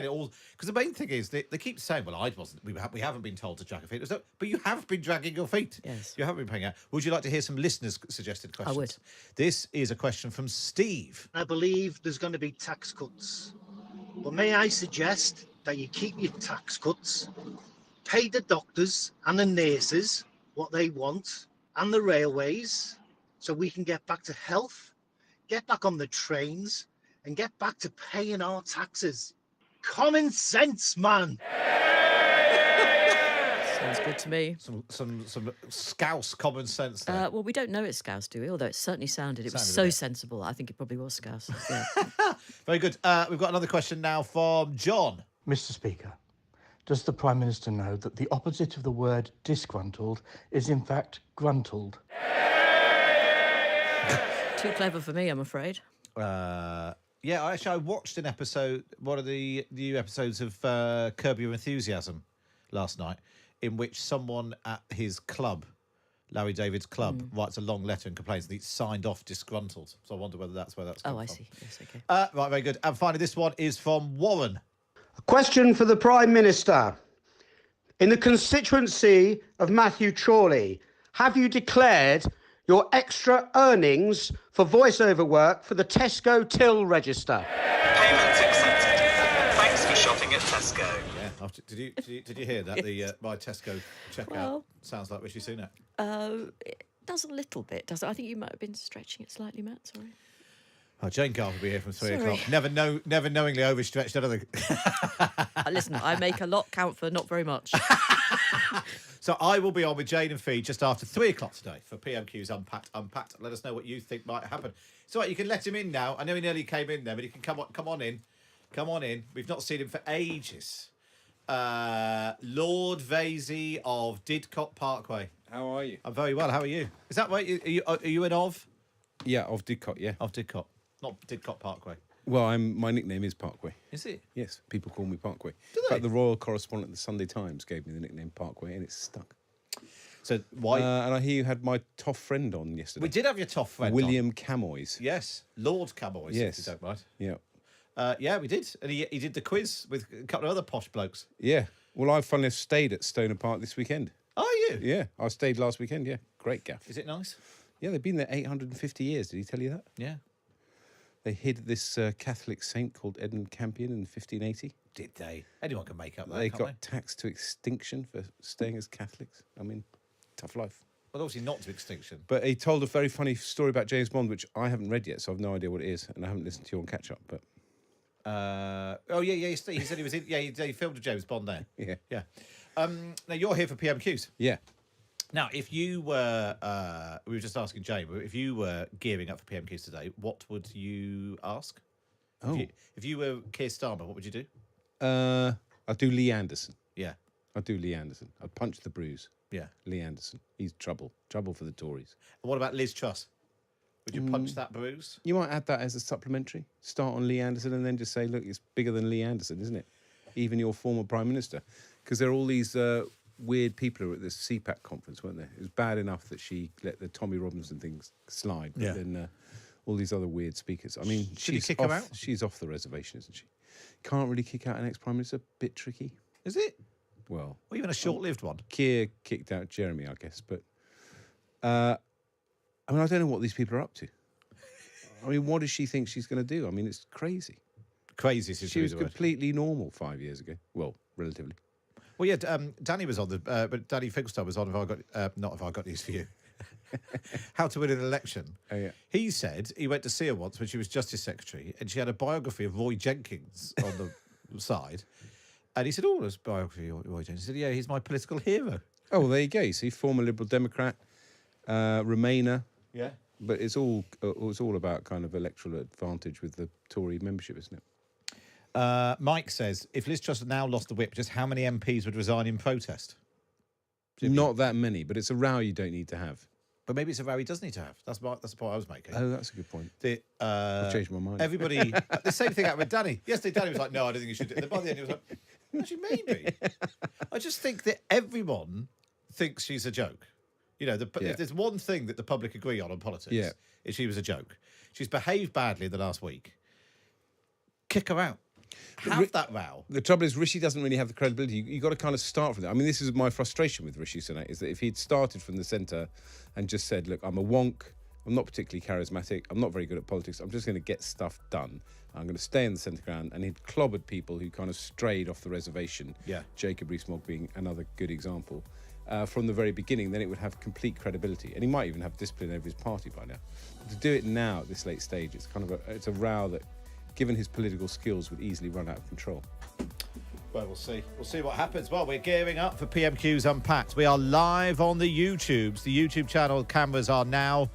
it all, because the main thing is they keep saying, "Well, we haven't been told to drag our feet," but you have been dragging your feet. Yes, you haven't been paying out. Would you like to hear some listeners' suggested questions? I would. This is a question from Steve. I believe there's going to be tax cuts, but may I suggest that you keep your tax cuts, pay the doctors and the nurses what they want, and the railways, so we can get back to health, get back on the trains, and get back to paying our taxes. Common sense, man. Sounds good to me. Some scouse common sense there. Well, we don't know it's Scouse, do we? Although it certainly sounded. It was so sensible. I think it probably was Scouse. Yeah. Very good. We've got another question now from John. Mr. Speaker, does the Prime Minister know that the opposite of the word disgruntled is in fact gruntled? Too clever for me, I'm afraid. Yeah, I watched one of the new episodes of Curb Your Enthusiasm last night, in which someone at his club, Larry David's club, writes a long letter and complains that it's signed off disgruntled. So I wonder whether that's where that's come from. I see. Yes, okay. Right, very good. And finally, this one is from Warren. A question for the Prime Minister. In the constituency of Matthew Chorley, have you declared your extra earnings for voiceover work for the Tesco till register? Payment accepted. Thanks for shopping at Tesco. Yeah, did you hear that? My Tesco checkout sounds like Rishi Sunak. It does a little bit, does it? I think you might have been stretching it slightly, Matt. Sorry. Oh, Jane Garth will be here from 3 o'clock. Never knowingly overstretched anything. Listen, I make a lot count for not very much. So I will be on with Jane and Fee just after 3 o'clock today for PMQs Unpacked. Let us know what you think might happen. It's all right, you can let him in now. I know he nearly came in there, but he can come on in. Come on in. We've not seen him for ages. Lord Vaizey of Didcot Parkway. How are you? I'm very well. How are you? Is that right? Are you an of? Yeah, of Didcot, yeah. Of Didcot. Not Didcot Parkway. Well, my nickname is Parkway. Is it? Yes, people call me Parkway. Do they? In fact, the royal correspondent of the Sunday Times gave me the nickname Parkway, and it's stuck. So why? And I hear you had my toff friend on yesterday. We did have your toff friend William Camoys. Yes, Lord Camoys, yes. if you don't mind. Yeah. Yeah, we did. And he did the quiz with a couple of other posh blokes. Yeah. Well, I finally stayed at Stoner Park this weekend. Are you? Yeah, I stayed last weekend, yeah. Great gaff. Is it nice? Yeah, they've been there 850 years. Did he tell you that? Yeah. They hid this Catholic saint called Edmund Campion in 1580. Did they? Anyone can make up that, They can't got taxed to extinction for staying as Catholics. I mean, tough life. Well, obviously not to extinction. But he told a very funny story about James Bond, which I haven't read yet, so I've no idea what it is, and I haven't listened to you on catch up. But he said he was in. Yeah, he filmed a James Bond there. Yeah. Yeah. Now you're here for PMQs. Yeah. Now, if you were, we were just asking Jane, if you were gearing up for PMQs today, what would you ask? Oh. If you were Keir Starmer, what would you do? I'd do Lee Anderson. Yeah. I'd do Lee Anderson. I'd punch the bruise. Yeah. Lee Anderson. He's trouble. Trouble for the Tories. And what about Liz Truss? Would you punch that bruise? You might add that as a supplementary. Start on Lee Anderson and then just say, look, it's bigger than Lee Anderson, isn't it? Even your former Prime Minister. Because there are all these weird people who were at this CPAC conference, weren't there? It was bad enough that she let the Tommy Robinson things slide, but then all these other weird speakers. I mean, Should he kick her out? She's off the reservation, isn't she? Can't really kick out an ex-Prime Minister. Bit tricky. Is it? Well, or even a short-lived one. Keir kicked out Jeremy, I guess, but I mean, I don't know what these people are up to. I mean, what does she think she's going to do? I mean, it's crazy. Crazy. She was completely normal 5 years ago. Well, relatively. Well, yeah, Danny was on but Danny Finkelstein was on. If I got news for you. How to win an election. Oh, yeah. He said he went to see her once when she was Justice Secretary, and she had a biography of Roy Jenkins on the side. And he said, "Oh, there's a biography of Roy Jenkins." He said, "Yeah, he's my political hero." Oh, well, there you go. You see, former Liberal Democrat, Remainer. Yeah. But it's all about kind of electoral advantage with the Tory membership, isn't it? Mike says, if Liz Truss had now lost the whip, just how many MPs would resign in protest? Not that many, but it's a row you don't need to have. But maybe it's a row he does need to have. That's the point I was making. Oh, that's a good point. I've changed my mind. Everybody, the same thing happened with Danny. Yesterday, Danny was like, "No, I don't think you should do it." By the end, he was like, "Actually, maybe." I just think that everyone thinks she's a joke. You know, if there's one thing that the public agree on politics, is she was a joke. She's behaved badly in the last week. Kick her out. have that row. The trouble is, Rishi doesn't really have the credibility. You've got to kind of start from there. I mean, this is my frustration with Rishi Sunak, is that if he'd started from the centre and just said, look, I'm a wonk, I'm not particularly charismatic, I'm not very good at politics, I'm just going to get stuff done, I'm going to stay in the centre ground, and he'd clobbered people who kind of strayed off the reservation, Jacob Rees-Mogg being another good example, from the very beginning, then it would have complete credibility. And he might even have discipline over his party by now. But to do it now at this late stage, it's kind of it's a row that, given his political skills, would easily run out of control. Well, we'll see. We'll see what happens. Well, we're gearing up for PMQs Unpacked. We are live on the YouTubes. The YouTube channel cameras are now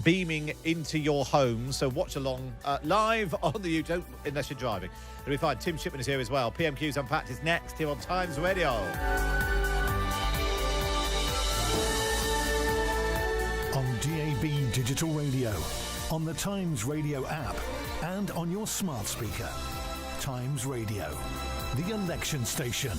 beaming into your home, so watch along live on the YouTube, unless you're driving. It'll be fine. Tim Shipman is here as well. PMQs Unpacked is next here on Times Radio. On DAB Digital Radio, on the Times Radio app, and on your smart speaker. Times Radio, the election station.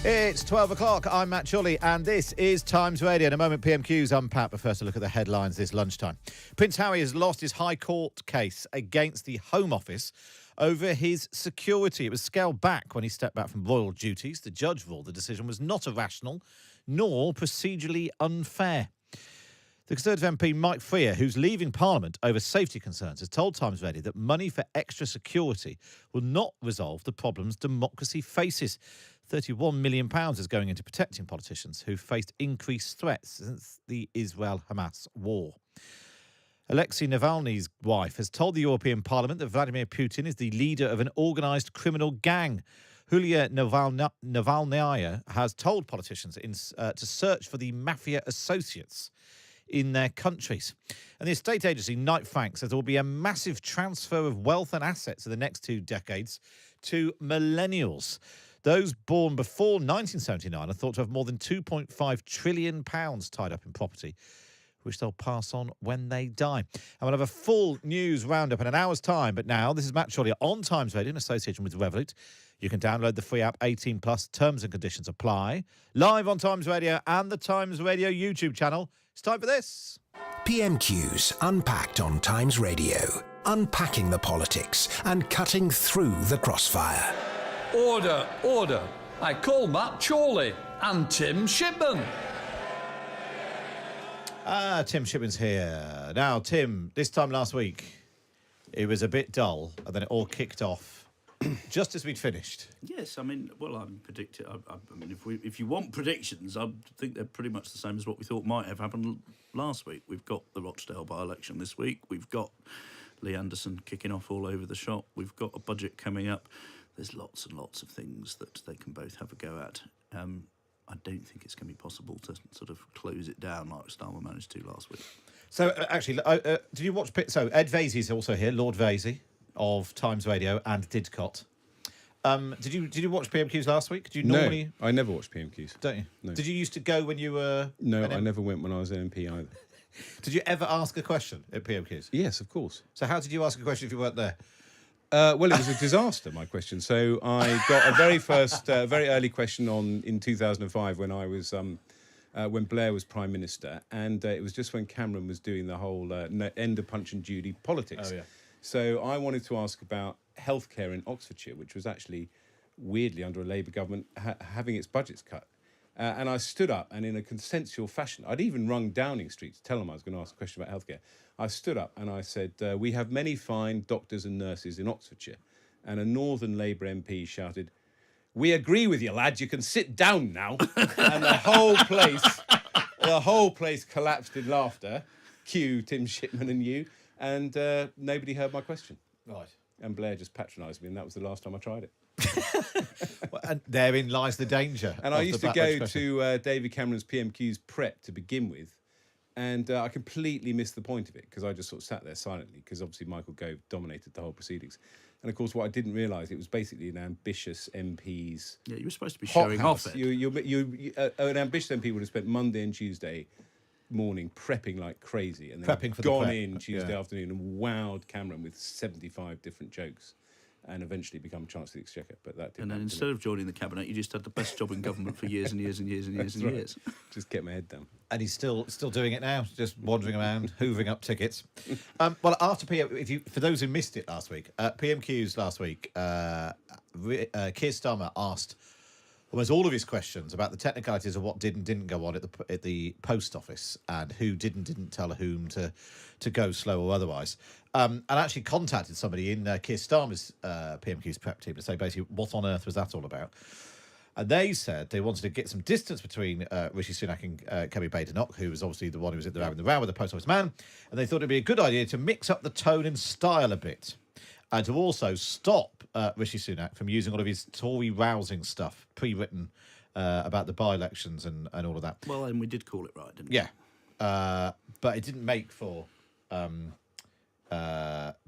It's 12 o'clock. I'm Matt Chorley, and this is Times Radio. In a moment, PMQs Unpacked, but first a look at the headlines this lunchtime. Prince Harry has lost his High Court case against the Home Office over his security. It was scaled back when he stepped back from royal duties. The judge ruled the decision was not irrational nor procedurally unfair. The Conservative MP Mike Freer, who's leaving Parliament over safety concerns, has told Times Radio that money for extra security will not resolve the problems democracy faces. £31 million is going into protecting politicians who faced increased threats since the Israel-Hamas war. Alexei Navalny's wife has told the European Parliament that Vladimir Putin is the leader of an organised criminal gang. Yulia Navalnaya has told politicians to search for the mafia associates in their countries. And the estate agency Knight Frank says there will be a massive transfer of wealth and assets in the next 2 decades to millennials. Those born before 1979 are thought to have more than £2.5 trillion tied up in property, which they'll pass on when they die. And we'll have a full news roundup in an hour's time. But now, this is Matt Chorley on Times Radio in association with Revolut. You can download the free app 18+. Terms and conditions apply. Live on Times Radio and the Times Radio YouTube channel. It's time for this. PMQs Unpacked on Times Radio. Unpacking the politics and cutting through the crossfire. Order, order. I call Matt Chorley and Tim Shipman. Tim Shipman's here. Now, Tim, this time last week, it was a bit dull, and then it all kicked off just as we'd finished. Yes, I mean, well, I'm predicting. I mean, if you want predictions, I think they're pretty much the same as what we thought might have happened last week. We've got the Rochdale by-election this week. We've got Lee Anderson kicking off all over the shop. We've got a budget coming up. There's lots and lots of things that they can both have a go at. I don't think it's going to be possible to sort of close it down like Starmer managed to last week. So, actually, did you watch... So, Ed Vaizey's also here, Lord Vaizey of Times Radio and Didcot. Did you watch PMQs last week? Do you normally... No, I never watched PMQs. Don't you? No. Did you used to go when you were... No, I never went when I was an MP either. Did you ever ask a question at PMQs? Yes, of course. So how did you ask a question if you weren't there? Well, it was a disaster, my question. So I got a very early question in 2005 when I was when Blair was Prime Minister, and it was just when Cameron was doing the whole end of Punch and Judy politics. Oh, yeah. So I wanted to ask about healthcare in Oxfordshire, which was actually weirdly under a Labour government having its budgets cut. And I stood up, and in a consensual fashion, I'd even rung Downing Street to tell them I was going to ask a question about healthcare. I stood up and I said, we have many fine doctors and nurses in Oxfordshire. And a Northern Labour MP shouted, "We agree with you, lad, you can sit down now." And the whole place collapsed in laughter. Cue Tim Shipman and you. And nobody heard my question. Right. And Blair just patronised me, and that was the last time I tried it. Well, and therein lies the danger. And I used to go to David Cameron's PMQs prep to begin with, and I completely missed the point of it because I just sort of sat there silently because obviously Michael Gove dominated the whole proceedings. And of course, what I didn't realise, it was basically an ambitious MP's. Yeah, you were supposed to be showing off it. An ambitious MP would have spent Monday and Tuesday morning prepping like crazy, and then prepping for gone the prep. in Tuesday afternoon and wowed Cameron with 75 different jokes. and eventually become Chancellor of the Exchequer. But that didn't And then happen, instead of joining the cabinet, you just had the best job in government for years and years and years and years and That's right. years. Just kept my head down. And he's still doing it now, just wandering around, hoovering up tickets. Well, after for those who missed it last week, PMQs last week, Keir Starmer asked almost all of his questions about the technicalities of what did and didn't go on at the post office and who didn't tell whom to go slow or otherwise. And actually contacted somebody in Keir Starmer's PMQs prep team to say basically what on earth was that all about. And they said they wanted to get some distance between Rishi Sunak and Keir Badenoch, who was obviously the one who was in the row with the post office man. And they thought it'd be a good idea to mix up the tone and style a bit. And to also stop Rishi Sunak from using all of his Tory rousing stuff pre-written about the by-elections and all of that. Well, and we did call it right, didn't we? Yeah. But it didn't make for...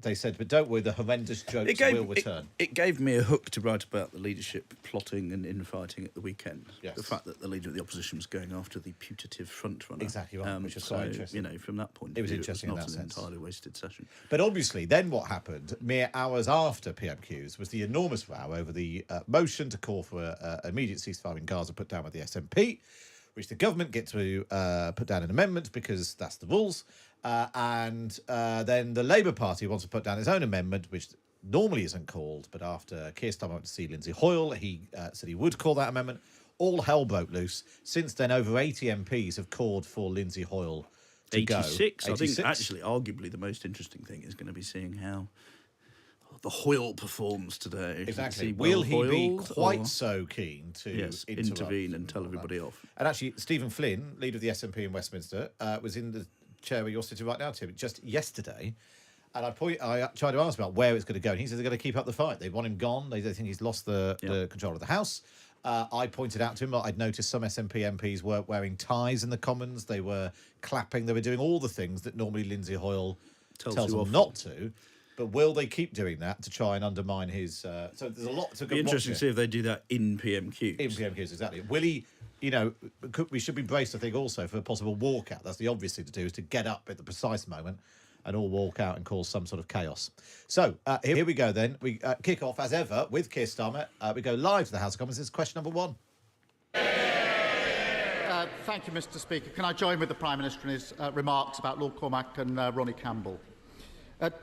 they said, but don't worry, the horrendous jokes will return. It gave me a hook to write about the leadership plotting and infighting at the weekend. Yes. The fact that the leader of the opposition was going after the putative frontrunner. Exactly right, which was quite interesting. From that point It of was view, interesting in it that was not an sense. entirely wasted session. But obviously, then what happened, mere hours after PMQs, was the enormous row over the motion to call for immediate ceasefire in Gaza put down by the SNP, which the government get to put down an amendment because that's the rules. And then the Labour Party wants to put down its own amendment, which normally isn't called. But after Keir Starmer went to see Lindsay Hoyle, he said he would call that amendment. All hell broke loose. Since then, over 80 MPs have called for Lindsay Hoyle to 86. go. I think actually, arguably, the most interesting thing is going to be seeing how the Hoyle performs today. Exactly. Is Will he be well-hoiled quite or- so keen to intervene and tell everybody off? And actually, Stephen Flynn, leader of the SNP in Westminster, was in the chair where you're sitting right now, Tim, just yesterday. And I tried to ask about where it's going to go. And he said they're going to keep up the fight. They want him gone. They think he's lost the control of the House. I pointed out to him that I'd noticed some SNP MPs were wearing ties in the Commons. They were clapping. They were doing all the things that normally Lindsay Hoyle tells you them off. not to. But will they keep doing that to try and undermine his... so there's a lot to go. Be interesting to see if they do that in PMQs. In PMQs, exactly. Will he... we should be braced, I think, also for a possible walkout. That's the obvious thing to do, is to get up at the precise moment and all walk out and cause some sort of chaos. So here we go then. We kick off, as ever, with Keir Starmer. We go live to the House of Commons. This is question number 1. Thank you, Mr. Speaker. Can I join with the Prime Minister in his remarks about Lord Cormac and Ronnie Campbell?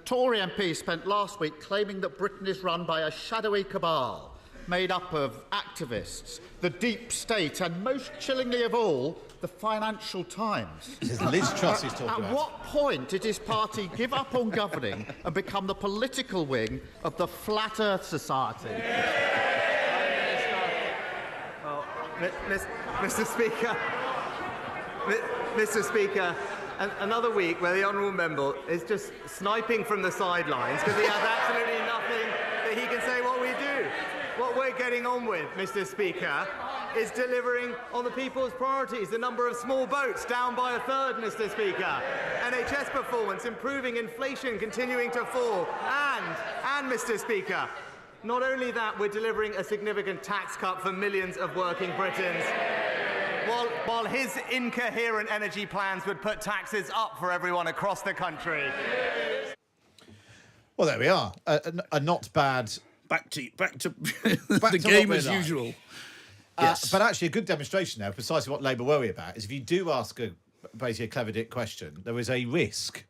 Tory MP spent last week claiming that Britain is run by a shadowy cabal made up of activists, the deep state, and most chillingly of all, the Financial Times. This is Liz Truss he's talking about. At what point did his party give up on governing and become the political wing of the Flat Earth Society? Well, Mr. Speaker, another week where the honourable member is just sniping from the sidelines because he has absolutely nothing that he can say what we do. What we're getting on with, Mr. Speaker, is delivering on the people's priorities. The number of small boats down by a third, Mr. Speaker. NHS performance, improving, inflation continuing to fall. And Mr. Speaker, not only that, we're delivering a significant tax cut for millions of working Britons. While his incoherent energy plans would put taxes up for everyone across the country. Well, there we are. A not bad... Back to the game as usual. Yes. But actually, a good demonstration now, precisely what Labour worry about, is if you do ask basically a clever dick question, there is a risk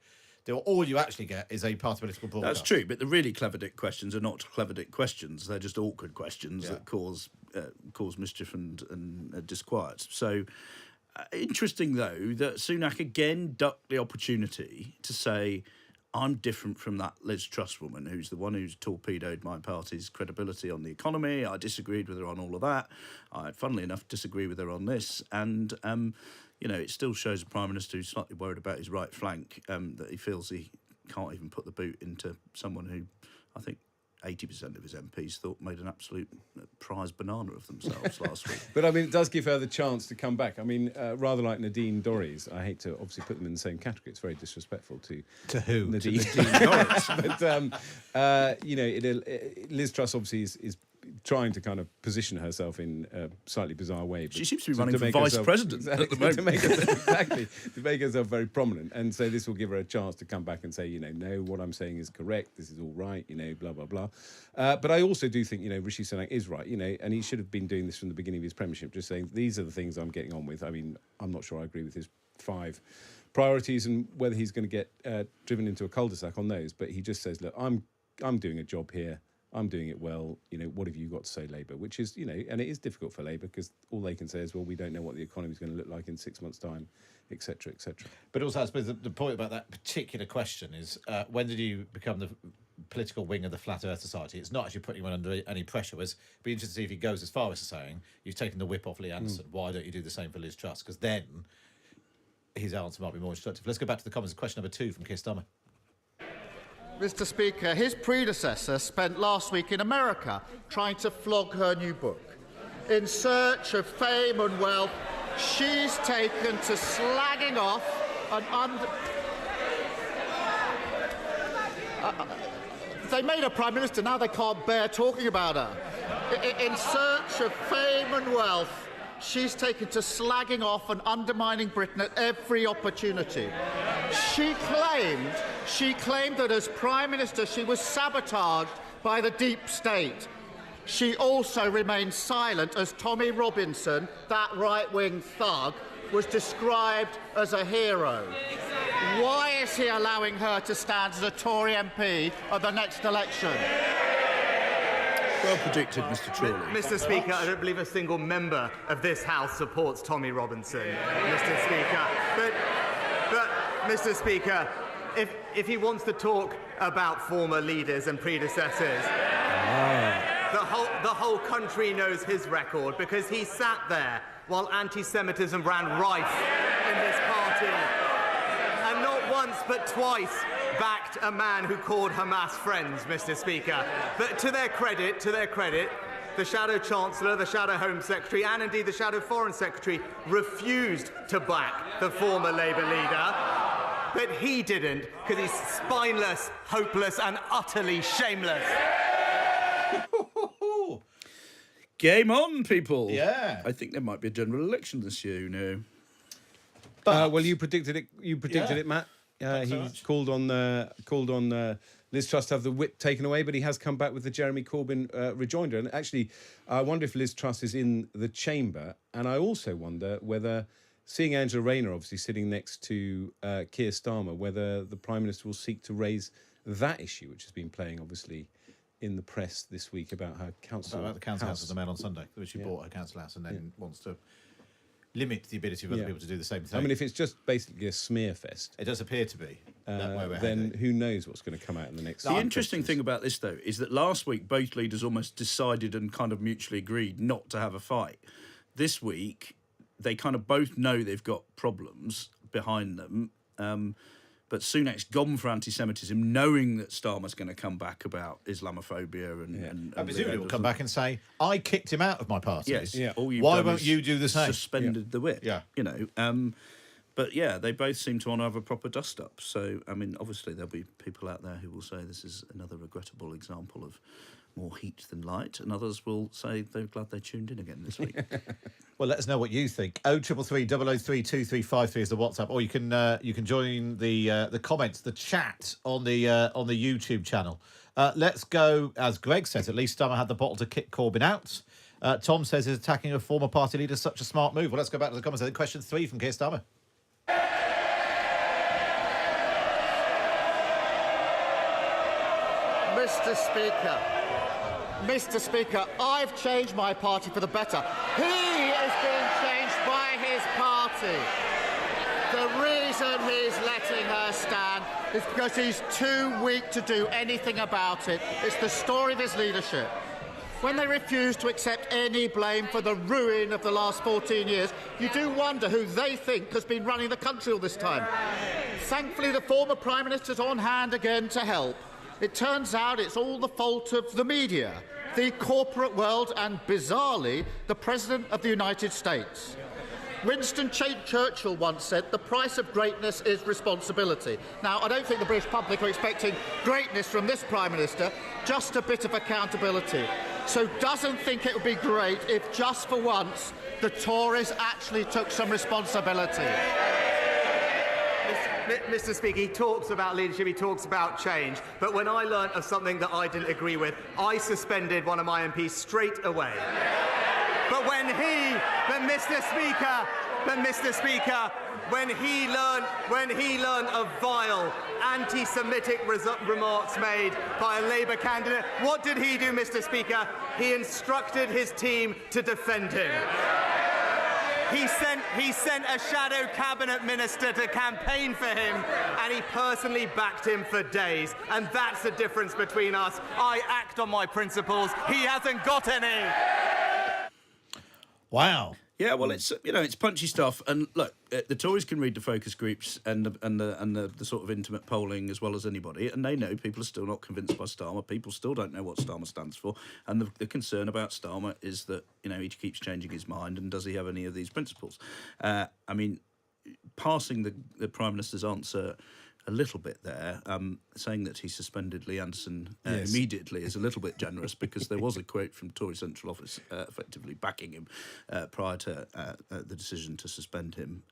that all you actually get is a party political broadcast. That's true, but the really clever dick questions are not clever dick questions. They're just awkward questions that cause mischief and disquiet. So, interesting, though, that Sunak again ducked the opportunity to say, I'm different from that Liz Truss woman, who's the one who's torpedoed my party's credibility on the economy. I disagreed with her on all of that. I, funnily enough, disagree with her on this. And, it still shows a Prime Minister who's slightly worried about his right flank, that he feels he can't even put the boot into someone who I think 80% of his MPs thought made an absolute prize banana of themselves last week. But, I mean, it does give her the chance to come back. I mean, rather like Nadine Dorries, I hate to obviously put them in the same category. It's very disrespectful to who? Nadine Dorries. But, Liz Truss obviously is trying to kind of position herself in a slightly bizarre way. She seems to be running for vice president at the moment. To make herself very prominent. And so this will give her a chance to come back and say, no, what I'm saying is correct, this is all right, blah, blah, blah. But I also do think, Rishi Sunak is right, and he should have been doing this from the beginning of his premiership, just saying, these are the things I'm getting on with. I mean, I'm not sure I agree with his 5 priorities and whether he's going to get driven into a cul-de-sac on those. But he just says, look, I'm doing a job here. I'm doing it well. What have you got to say, Labour? Which is, and it is difficult for Labour because all they can say is, well, we don't know what the economy is going to look like in 6 months' time, etc., etc. But also, I suppose the point about that particular question is, when did you become the political wing of the Flat Earth Society? It's not actually putting him under any pressure. It'd be interesting to see if he goes as far as saying, you've taken the whip off Lee Anderson. Why don't you do the same for Liz Truss? Because then his answer might be more instructive. Let's go back to the comments. Question number 2 from Keir Starmer. Mr. Speaker, his predecessor spent last week in America trying to flog her new book. In search of fame and wealth, she's taken to slagging off an they made her Prime Minister, now they can't bear talking about her. In search of fame and wealth, she's taken to slagging off and undermining Britain at every opportunity. She claimed that as Prime Minister she was sabotaged by the deep state. She also remained silent as Tommy Robinson, that right-wing thug, was described as a hero. Why is he allowing her to stand as a Tory MP at the next election? Well predicted, Mr. Chorley. Mr. Speaker, I don't believe a single member of this House supports Tommy Robinson, Mr. Speaker. But Mr. Speaker, if he wants to talk about former leaders and predecessors, the whole country knows his record because he sat there while anti-Semitism ran rife in this party, and not once but twice backed a man who called Hamas friends, Mr. Speaker. But to their credit, the Shadow Chancellor, the Shadow Home Secretary, and indeed the Shadow Foreign Secretary refused to back the former Labour leader. But he didn't, because he's spineless, hopeless, and utterly shameless. Game on, people. Yeah. I think there might be a general election this year, Well, you predicted it. It, Matt. He so called on Liz Truss to have the whip taken away, but he has come back with the Jeremy Corbyn rejoinder. And actually, I wonder if Liz Truss is in the chamber. And I also wonder whether, seeing Angela Rayner obviously sitting next to Keir Starmer, whether the Prime Minister will seek to raise that issue, which has been playing obviously in the press this week about her council. About the council house as a Mail on Sunday, which she bought her council house and then wants to limit the ability of other people to do the same thing. I mean, if it's just basically a smear fest, it does appear to be that way we're then heading. Who knows what's going to come out in the next. The interesting thing about this, though, is that last week both leaders almost decided and kind of mutually agreed not to have a fight. This week, they kind of both know they've got problems behind them. But Sunak's gone for anti-Semitism, knowing that Starmer's going to come back about Islamophobia and presumably will come back and say, I kicked him out of my party. Yes. Yeah. All you've Why done won't is you do the same? Suspended the whip. Yeah. But yeah, they both seem to want to have a proper dust-up. So, I mean, obviously there'll be people out there who will say this is another regrettable example of more heat than light, and others will say they're glad they tuned in again this week. Well, let us know what you think. 0333 003 2353 is the WhatsApp, or you can join the comments, the chat on the YouTube channel. Let's go, as Greg says, at least Starmer had the bottle to kick Corbyn out. Tom says, is attacking a former party leader such a smart move? Well, let's go back to the comments. I think question 3 from Keir Starmer. Mr. Speaker, I've changed my party for the better. He is being changed by his party. The reason he's letting her stand is because he's too weak to do anything about it. It's the story of his leadership. When they refuse to accept any blame for the ruin of the last 14 years, you do wonder who they think has been running the country all this time. Thankfully, the former Prime Minister's on hand again to help. It turns out it's all the fault of the media, the corporate world, and, bizarrely, the President of the United States. Winston Churchill once said, the price of greatness is responsibility. Now, I don't think the British public are expecting greatness from this Prime Minister, just a bit of accountability. so doesn't think it would be great if just for once the Tories actually took some responsibility. Mr. Speaker, he talks about leadership, he talks about change, but when I learnt of something that I didn't agree with, I suspended one of my MPs straight away. But Mr. Speaker, when he learned of vile anti-Semitic remarks made by a Labour candidate, what did he do, Mr. Speaker? He instructed his team to defend him. He sent a shadow cabinet minister to campaign for him, and he personally backed him for days. And that's the difference between us. I act on my principles. He hasn't got any. Wow. Yeah, well, it's punchy stuff, and look, the Tories can read the focus groups and the sort of intimate polling as well as anybody, and they know people are still not convinced by Starmer. People still don't know what Starmer stands for, and the concern about Starmer is that he keeps changing his mind, and does he have any of these principles? I mean, passing the Prime Minister's answer a little bit there, saying that he suspended Lee Anderson immediately is a little bit generous, because there was a quote from Tory Central Office effectively backing him prior to the decision to suspend him.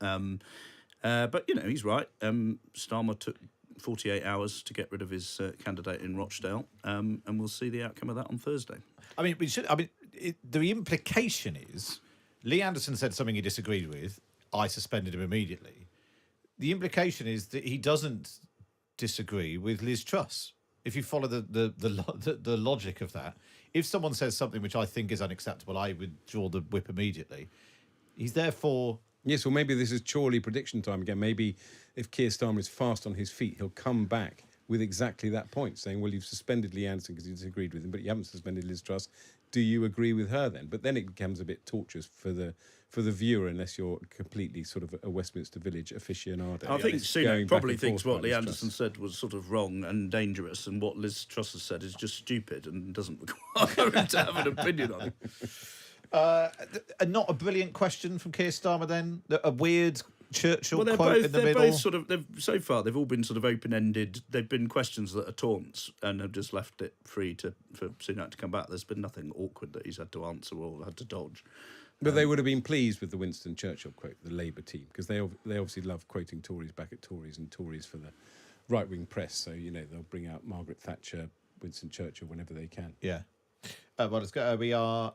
But, he's right. Starmer took 48 hours to get rid of his candidate in Rochdale, and we'll see the outcome of that on Thursday. The implication is Lee Anderson said something he disagreed with. I suspended him immediately. The implication is that he doesn't disagree with Liz Truss. If you follow the logic of that, if someone says something which I think is unacceptable, I would draw the whip immediately. He's therefore... Yes, well, maybe this is Chorley prediction time again. Maybe if Keir Starmer is fast on his feet, he'll come back with exactly that point, saying, well, you've suspended Lee Anderson because you disagreed with him, but you haven't suspended Liz Truss. Do you agree with her then? But then it becomes a bit torturous for the viewer, unless you're completely sort of a Westminster Village aficionado. I think Sunak probably thinks what Lee Anderson said was sort of wrong and dangerous, and what Liz Truss has said is just stupid and doesn't require him to have an opinion on it. Not a brilliant question from Keir Starmer then? A weird Churchill quote both, in the middle? So far, they've all been sort of open-ended. They've been questions that are taunts and have just left it free for Sunak to come back. There's been nothing awkward that he's had to answer or had to dodge. But they would have been pleased with the Winston Churchill quote, the Labour team, because they obviously love quoting Tories back at Tories and Tories for the right-wing press. So, they'll bring out Margaret Thatcher, Winston Churchill whenever they can. Yeah. Well, let's go.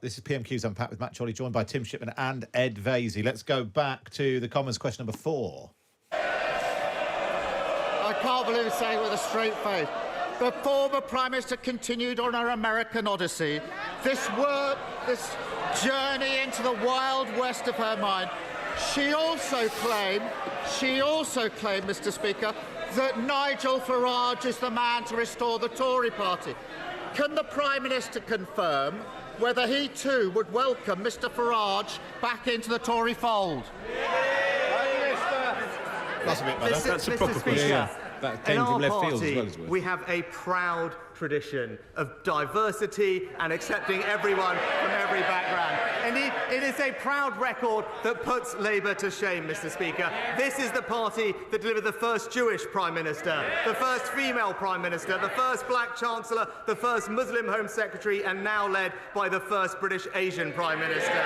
This is PMQs Unpacked with Matt Chorley, joined by Tim Shipman and Ed Vaizey. Let's go back to the Commons question number 4. I can't believe it's saying it with a straight face. The former Prime Minister continued on her American odyssey. This journey into the wild west of her mind. She also claimed, Mr. Speaker, that Nigel Farage is the man to restore the Tory party. Can the Prime Minister confirm whether he too would welcome Mr. Farage back into the Tory fold? That's a bit better. That's a proper question. Yeah. That came from left field as well as well. We have a proud tradition of diversity and accepting everyone from every background. Indeed, it is a proud record that puts Labour to shame, Mr. Speaker. This is the party that delivered the first Jewish Prime Minister, the first female Prime Minister, the first black Chancellor, the first Muslim Home Secretary, and now led by the first British Asian Prime Minister.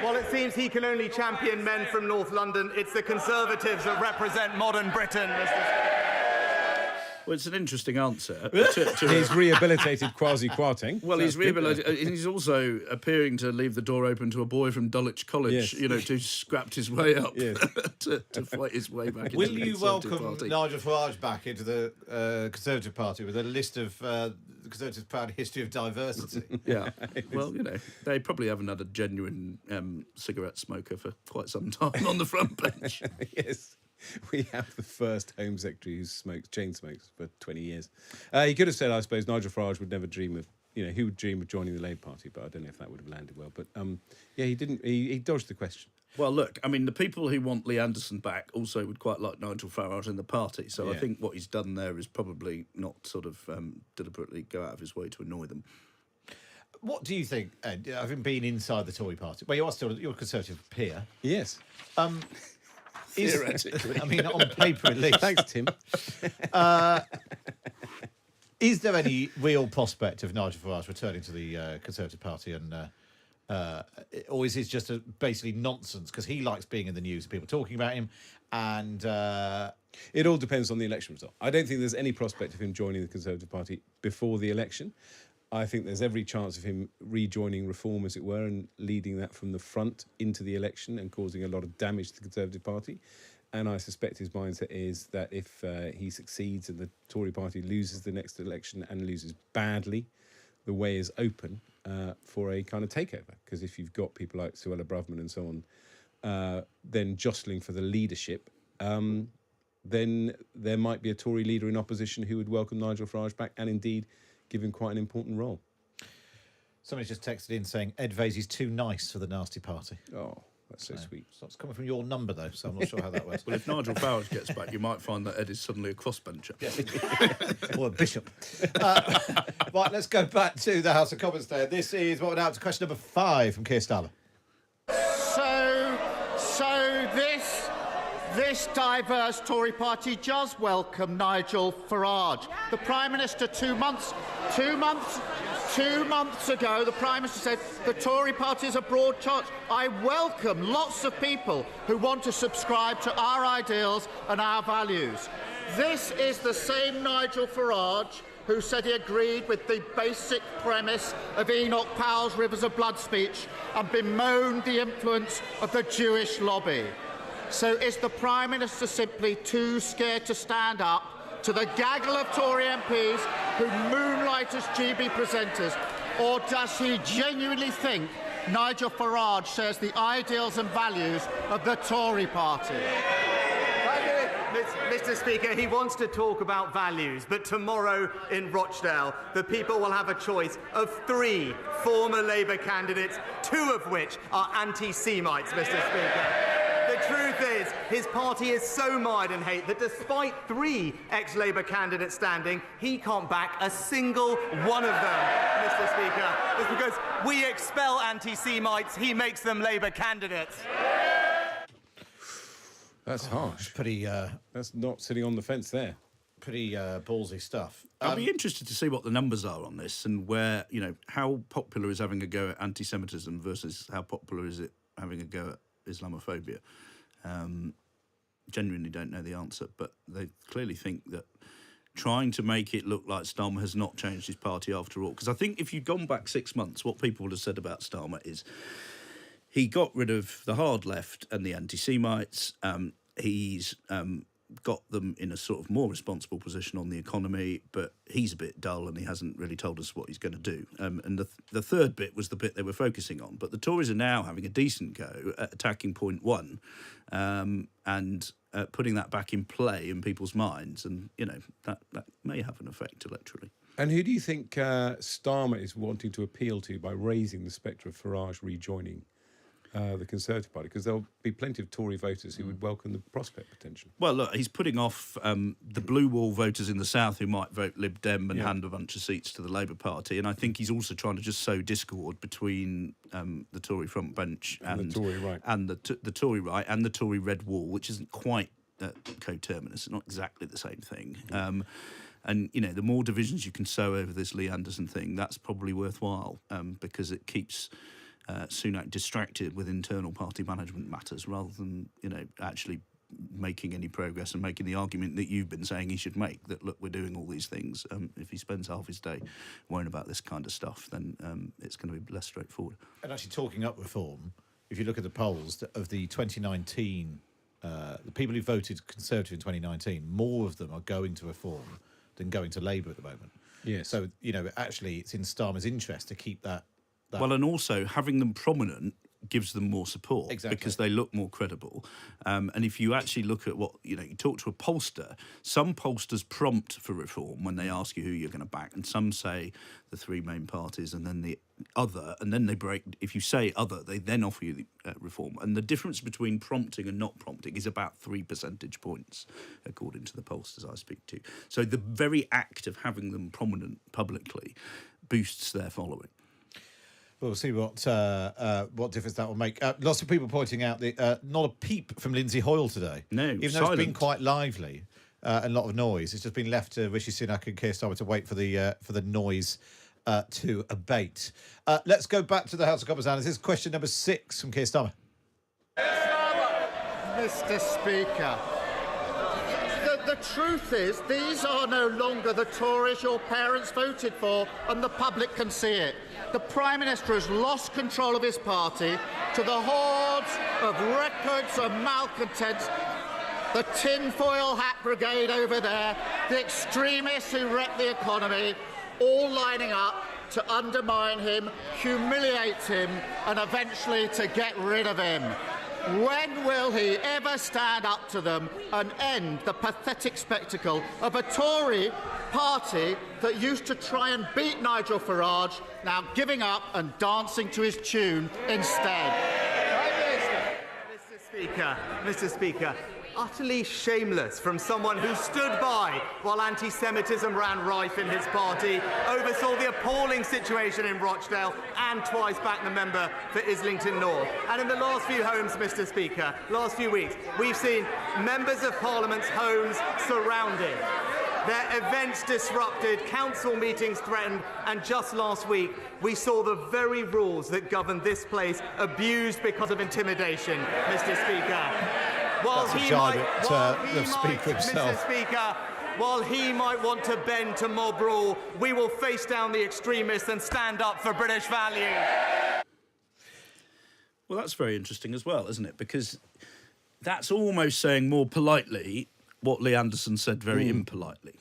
While it seems he can only champion men from North London, it's the Conservatives that represent modern Britain, Mr. Speaker. Well, it's an interesting answer. He's rehabilitated Kwasi Kwarteng. Well, he's rehabilitated. He's also appearing to leave the door open to a boy from Dulwich College, who scrapped his way up to fight his way back into the Conservative welcome Party. Nigel Farage back into the Conservative Party with a list of the Conservatives' proud history of diversity? Yeah. Well, they probably haven't had a genuine cigarette smoker for quite some time on the front bench. Yes. We have the first Home Secretary who chain smokes for 20 years. He could have said, I suppose, Nigel Farage would never dream of, he would dream of joining the Labour Party, but I don't know if that would have landed well. But, he didn't, he dodged the question. Well, look, I mean, the people who want Lee Anderson back also would quite like Nigel Farage in the party. So I think what he's done there is probably not sort of deliberately go out of his way to annoy them. What do you think, Ed, having been inside the Tory party? Well, you're a Conservative peer. Yes. Theoretically. I mean, on paper at least. Thanks, Tim. Is there any real prospect of Nigel Farage returning to the Conservative Party, and or is it just basically nonsense because he likes being in the news and people talking about him? And it all depends on the election result. I don't think there's any prospect of him joining the Conservative Party before the election. I think there's every chance of him rejoining Reform, as it were, and leading that from the front into the election and causing a lot of damage to the Conservative Party. And I suspect his mindset is that if he succeeds and the Tory party loses the next election and loses badly, the way is open for a kind of takeover. Because if you've got people like Suella Braverman and so on, then jostling for the leadership, then there might be a Tory leader in opposition who would welcome Nigel Farage back and indeed give him quite an important role. Somebody's just texted in saying Ed Vaizey's too nice for the nasty party. Oh, that's so sweet. It's coming from your number, though, so I'm not sure how that works. Well, if Nigel Farage gets back, you might find that Ed is suddenly a crossbencher. Or a bishop. Right, let's go back to the House of Commons there. This is what we're now to question number 5 from Keir Starmer. So this diverse Tory party does welcome Nigel Farage. The Prime Minister 2 months ago, the Prime Minister said the Tory party is a broad church. I welcome lots of people who want to subscribe to our ideals and our values. This is the same Nigel Farage who said he agreed with the basic premise of Enoch Powell's Rivers of Blood speech and bemoaned the influence of the Jewish lobby. So is the Prime Minister simply too scared to stand up to the gaggle of Tory MPs who moonlight as GB presenters, or does he genuinely think Nigel Farage shares the ideals and values of the Tory party? Mr. Speaker, he wants to talk about values, but tomorrow in Rochdale, the people will have a choice of 3 former Labour candidates, 2 of which are anti-Semites, Mr. Speaker. The truth is, his party is so mired in hate that despite 3 ex-Labour candidates standing, he can't back a single one of them, Mr. Speaker. It's because we expel anti-Semites, he makes them Labour candidates. That's harsh. Pretty. That's not sitting on the fence there. Pretty ballsy stuff. I'll be interested to see what the numbers are on this and where, how popular is having a go at anti-Semitism versus how popular is it having a go at Islamophobia. Genuinely don't know the answer, but they clearly think that trying to make it look like Starmer has not changed his party after all. Because I think if you'd gone back 6 months, what people would have said about Starmer is he got rid of the hard left and the anti-Semites. He's got them in a sort of more responsible position on the economy, but he's a bit dull and he hasn't really told us what he's going to do. And the third bit was the bit they were focusing on. But the Tories are now having a decent go at attacking point 1 and putting that back in play in people's minds. And, that may have an effect electorally. And who do you think Starmer is wanting to appeal to by raising the spectre of Farage rejoining the Conservative Party? Because there'll be plenty of Tory voters who would welcome the prospect, potentially. Well, look, he's putting off the blue wall voters in the south who might vote Lib Dem and hand a bunch of seats to the Labour Party. And I think he's also trying to just sow discord between the Tory front bench and the Tory right. And the Tory right and the Tory red wall, which isn't quite coterminous. It's not exactly the same thing. And, the more divisions you can sow over this Lee Anderson thing, that's probably worthwhile because it keeps Sunak distracted with internal party management matters rather than, actually making any progress and making the argument that you've been saying he should make, that, look, we're doing all these things. If he spends half his day worrying about this kind of stuff, then it's going to be less straightforward. And actually talking up reform, if you look at the polls of the 2019, the people who voted Conservative in 2019, more of them are going to reform than going to Labour at the moment. Yes. So, actually it's in Starmer's interest to keep that. Well, and also having them prominent gives them more support because they look more credible. And if you actually look at what, you talk to a pollster, some pollsters prompt for reform when they ask you who you're going to back, and some say the 3 main parties and then the other, and then they break. If you say other, they then offer you the reform. And the difference between prompting and not prompting is about 3 percentage points, according to the pollsters I speak to. So the very act of having them prominent publicly boosts their following. We'll see what difference that will make. Lots of people pointing out not a peep from Lindsay Hoyle today. No, even though it's been quite lively. and a lot of noise. It's just been left to Rishi Sunak and Keir Starmer to wait for the noise to abate. Let's go back to the House of Commons now. This is question number 6 from Keir Starmer. Mr. Speaker, the truth is these are no longer the Tories your parents voted for, and the public can see it. The Prime Minister has lost control of his party to the hordes of records and malcontents, the tinfoil hat brigade over there, the extremists who wreck the economy, all lining up to undermine him, humiliate him, and eventually to get rid of him. When will he ever stand up to them and end the pathetic spectacle of a Tory party that used to try and beat Nigel Farage, now giving up and dancing to his tune instead? Mr. Speaker, utterly shameless from someone who stood by while anti-Semitism ran rife in his party, oversaw the appalling situation in Rochdale and twice backed the member for Islington North. And in the last few homes, Mr. Speaker, last few weeks, we've seen members of Parliament's homes surrounded, their events disrupted, council meetings threatened, and just last week we saw the very rules that govern this place abused because of intimidation, Mr. Speaker. That's a jibe at the Speaker himself. Mr. Speaker, while he might want to bend to mob rule, we will face down the extremists and stand up for British values. Well, that's very interesting as well, isn't it? Because that's almost saying more politely what Lee Anderson said very impolitely.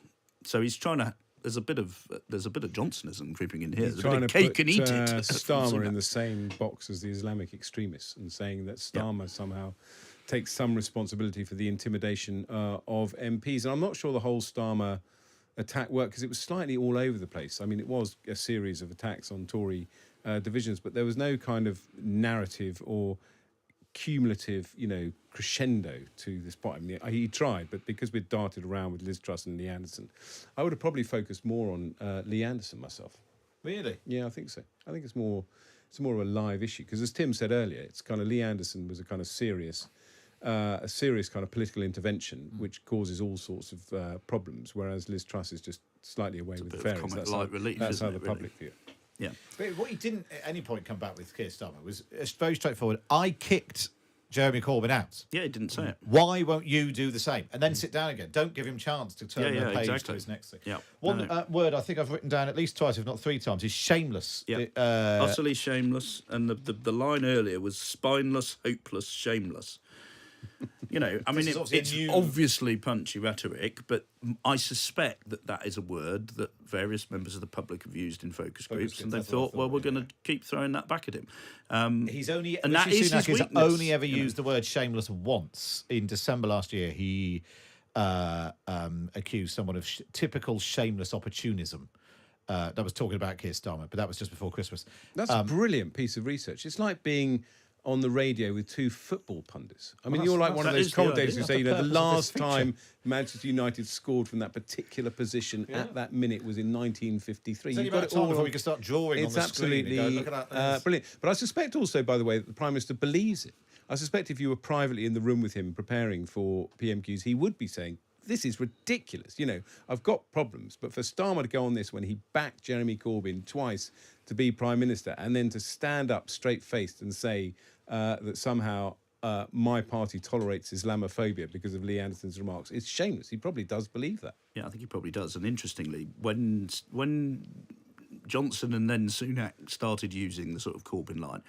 So he's trying to. There's a bit of Johnsonism creeping in here. He's There's trying a bit to of cake put and eat it. Starmer in the same box as the Islamic extremists and saying that Starmer somehow takes some responsibility for the intimidation of MPs. And I'm not sure the whole Starmer attack worked because it was slightly all over the place. I mean, it was a series of attacks on Tory divisions, but there was no kind of narrative or cumulative, crescendo to this point. I mean, he tried, but because we'd darted around with Liz Truss and Lee Anderson, I would have probably focused more on Lee Anderson myself. Really? Yeah, I think so. I think it's more of a live issue because, as Tim said earlier, it's kind of Lee Anderson was a kind of serious kind of political intervention which causes all sorts of problems, whereas Liz Truss is just slightly away with the fairies. That's how the public view it. Yeah. But what he didn't at any point come back with, Keir Starmer, was very straightforward. I kicked Jeremy Corbyn out. Yeah, he didn't say it. Why won't you do the same? And then sit down again. Don't give him chance to turn the page to his next thing. Yeah. One word I think I've written down at least twice, if not 3 times, is shameless. Yeah. Utterly shameless. And the line earlier was spineless, hopeless, shameless. I mean, it's obviously punchy rhetoric, but I suspect that is a word that various members of the public have used in focus groups, and they thought, well, we're going to keep throwing that back at him. He's only, and that is his weakness. Only ever used the word shameless once. In December last year, he accused someone of typical shameless opportunism. That was talking about Keir Starmer, but that was just before Christmas. That's a brilliant piece of research. It's like being on the radio with 2 football pundits. I mean, you're like one of those commentators who say, the last time Manchester United scored from that particular position at that minute was in 1953. You've got it all before we can start drawing on the screen. It's absolutely brilliant. But I suspect also, by the way, that the Prime Minister believes it. I suspect if you were privately in the room with him preparing for PMQs, he would be saying, this is ridiculous. I've got problems, but for Starmer to go on this when he backed Jeremy Corbyn twice to be Prime Minister and then to stand up straight-faced and say that somehow my party tolerates Islamophobia because of Lee Anderson's remarks, it's shameless. He probably does believe that. Yeah, I think he probably does. And interestingly, when Johnson and then Sunak started using the sort of Corbyn line,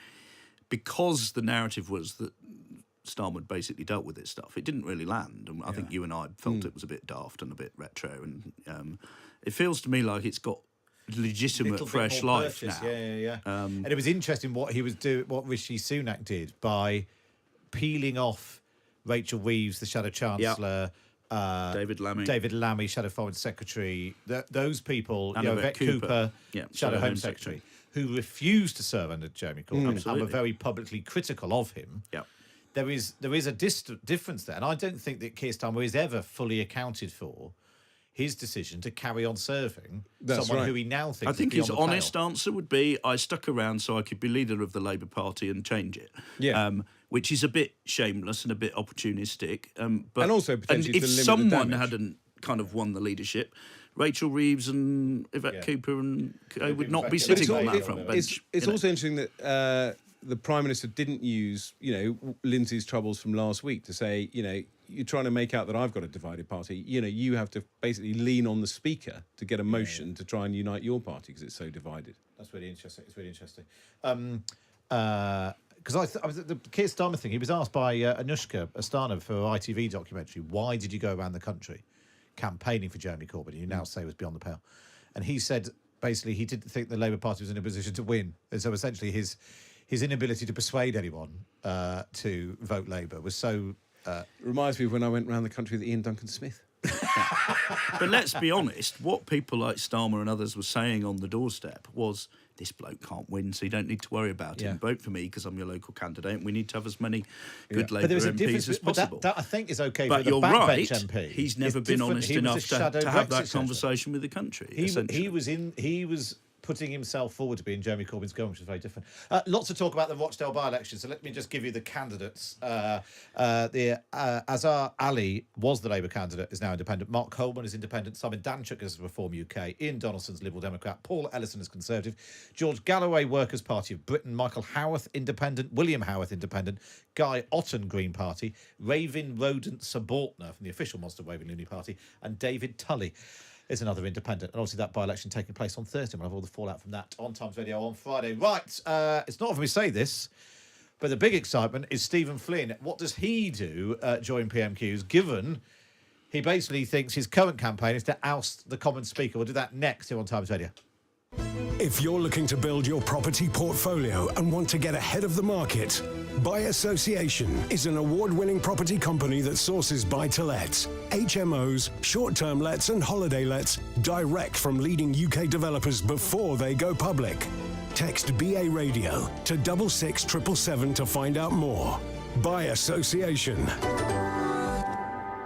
because the narrative was that Starmer had basically dealt with this stuff, it didn't really land. And I think you and I felt it was a bit daft and a bit retro. And it feels to me like it's got legitimate fresh life now. Yeah. And it was interesting what he was doing, what Rishi Sunak did by peeling off Rachel Reeves, the Shadow Chancellor, David Lammy, Shadow Foreign Secretary, those people, Yvette Cooper, Shadow Home Secretary, who refused to serve under Jeremy Corbyn and were very publicly critical of him. Yeah. There is a difference there, and I don't think that Keir Starmer is ever fully accounted for his decision to carry on serving someone who he now thinks. I think his honest answer would be, I stuck around so I could be leader of the Labour Party and change it. Yeah. Which is a bit shameless and a bit opportunistic. But and also potentially if someone hadn't kind of won the leadership. Rachel Reeves and Yvette Cooper and would not be But sitting on that front bench. It's also interesting that the Prime Minister didn't use, Lindsay's troubles from last week to say, you're trying to make out that I've got a divided party. You have to basically lean on the Speaker to get a motion to try and unite your party because it's so divided. That's really interesting. It's really interesting. Because the Keir Starmer thing, he was asked by Anushka Astana for an ITV documentary, why did you go around the country campaigning for Jeremy Corbyn? You now say was beyond the pale. And he said, basically, he didn't think the Labour Party was in a position to win. And so essentially his inability to persuade anyone to vote Labour was so... Reminds me of when I went around the country with Ian Duncan Smith. But let's be honest, what people like Starmer and others were saying on the doorstep was, this bloke can't win, so you don't need to worry about him. Vote for me because I'm your local candidate, and we need to have as many good Labour MPs as possible. That I think is okay but for the you're right, MP. He's never been honest enough to have that conversation with the country. He was putting himself forward to being Jeremy Corbyn's government, which is very different. Lots to talk about the Rochdale by-election, so let me just give you the candidates. Azhar Ali was the Labour candidate, is now independent. Mark Coleman is independent. Simon Danchuk is Reform UK. Ian Donaldson's Liberal Democrat. Paul Ellison is Conservative. George Galloway, Workers' Party of Britain. Michael Howarth, Independent. William Howarth, Independent. Guy Otten, Green Party. Ravin Rodent Subaltner from the official Monster Waving Looney Party. And David Tully is another independent. And obviously that by-election taking place on Thursday. We'll have all the fallout from that on Times Radio on Friday. Right, it's not often we say this, but the big excitement is Stephen Flynn. What does he do during PMQs, given he basically thinks his current campaign is to oust the Commons Speaker? We'll do that next here on Times Radio. If you're looking to build your property portfolio and want to get ahead of the market, By Association is an award-winning property company that sources buy-to-lets, HMOs, short-term lets and holiday lets direct from leading UK developers before they go public. Text BA Radio to 66777 to find out more. By Association.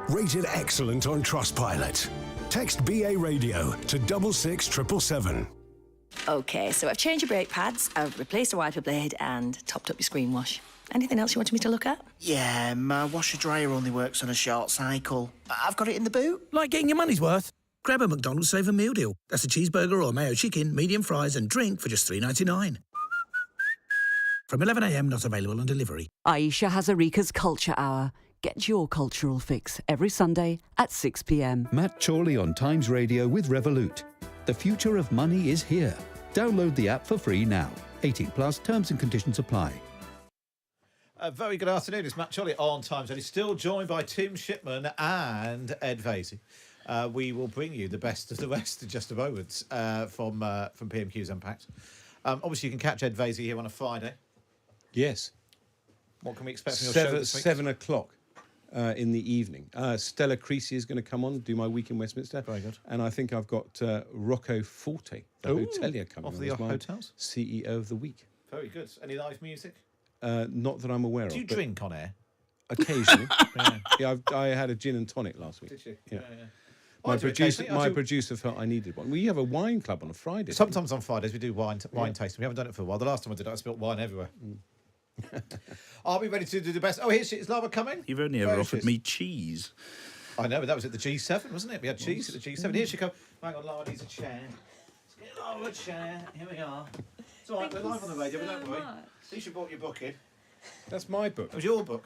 Rated excellent on Trustpilot. Text BA Radio to 66777. OK, so I've changed your brake pads, I've replaced the wiper blade and topped up your screen wash. Anything else you wanted me to look at? Yeah, my washer-dryer only works on a short cycle. I've got it in the boot. Like getting your money's worth? Grab a McDonald's Save a Meal deal. That's a cheeseburger or mayo chicken, medium fries and drink for just $3.99. From 11 a.m, not available on delivery. Aisha Hazarika's Culture Hour. Get your cultural fix every Sunday at 6 p.m. Matt Chorley on Times Radio with Revolut. The future of money is here. Download the app for free now. 18 plus terms and conditions apply. Very good afternoon. It's Matt Chorley on Times Radio, still joined by Tim Shipman and Ed Vaizey. We will bring you the best of the rest in just a moment from PMQs Unpacked. Obviously, you can catch Ed Vaizey here on a Friday. Yes. What can we expect from your show this week? 7 o'clock. In the evening. Stella Creasy is going to come on, do my week in Westminster. Very good. And I think I've got Rocco Forte, the hotelier, coming off on the as my hotels? CEO of the week. Very good. Any live music? Not that I'm aware of. Do you drink on air? Occasionally. Yeah, I had a gin and tonic last week. Did you? Yeah. I My producer felt I needed one. We have a wine club on a Friday. Sometimes on Fridays we do wine tasting. We haven't done it for a while. The last time I did it, I spilled wine everywhere. I'll be ready to do the best. Oh, here she is. Lara coming. You've only ever offered me cheese. I know, but that was at the G7, wasn't it? We had cheese at the G7. Here she comes. Hang on, Lara needs a chair. Let's get Lara a chair. Here we are. It's all right, we're live on the radio, but don't worry. At least you brought your book in. That's my book. It was your book.